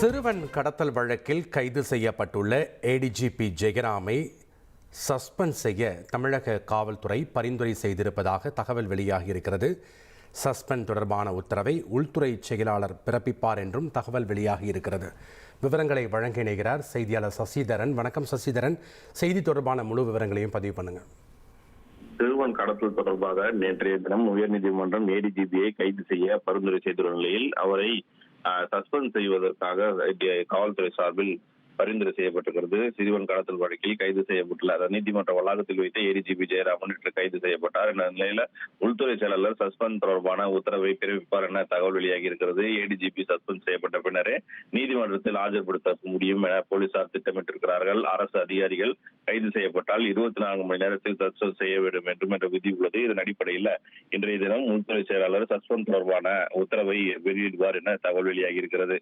சிறுவன் கடத்தல் வழக்கில் கைது செய்யப்பட்டுள்ள ஏடிஜிபி ஜெயராமை சஸ்பெண்ட் செய்ய தமிழக காவல்துறை பரிந்துரை செய்திருப்பதாக தகவல் வெளியாகியிருக்கிறது. சஸ்பெண்ட் தொடர்பான உத்தரவை உள்துறை செயலாளர் பிறப்பிப்பார் என்றும் தகவல் வெளியாகியிருக்கிறது. விவரங்களை வழங்க இணைகிறார் செய்தியாளர் சசிதரன். வணக்கம் சசிதரன், செய்தி தொடர்பான முழு விவரங்களையும் பதிவு பண்ணுங்க. சிறுவன் கடத்தல் தொடர்பாக நேற்றைய தினம் உயர்நீதிமன்றம் ஏடிஜிபியை கைது செய்ய பரிந்துரை செய்துள்ள நிலையில் அவரை சஸ்பெண்ட் செய்வதற்காக காவல்துறை சார்பில் பரிந்துரை செய்யப்பட்டிருக்கிறது. சிறுவன் கடத்தல் வழக்கில் கைது செய்யப்பட்டுள்ள நீதிமன்ற வளாகத்தில் வைத்து ஏடிஜிபி ஜெயராமன் நேற்று கைது செய்யப்பட்டார். இந்த நிலையில உள்துறை செயலாளர் சஸ்பெண்ட் தொடர்பான உத்தரவை பிறப்பிப்பார் என தகவல் வெளியாகி இருக்கிறது. ஏடிஜிபி சஸ்பெண்ட் செய்யப்பட்ட பின்னரே நீதிமன்றத்தில் ஆஜர்படுத்த முடியும் என போலீசார் திட்டமிட்டிருக்கிறார்கள். அரசு அதிகாரிகள் கைது செய்யப்பட்டால் 24 மணி நேரத்தில் சஸ்பெண்ட் செய்ய வேண்டும் என்றும் என்ற விதி உள்ளது. இதன் அடிப்படையில் இன்றைய தினம் உள்துறை செயலாளர் சஸ்பெண்ட் தொடர்பான உத்தரவை வெளியிடுவார் என தகவல் வெளியாகி இருக்கிறது.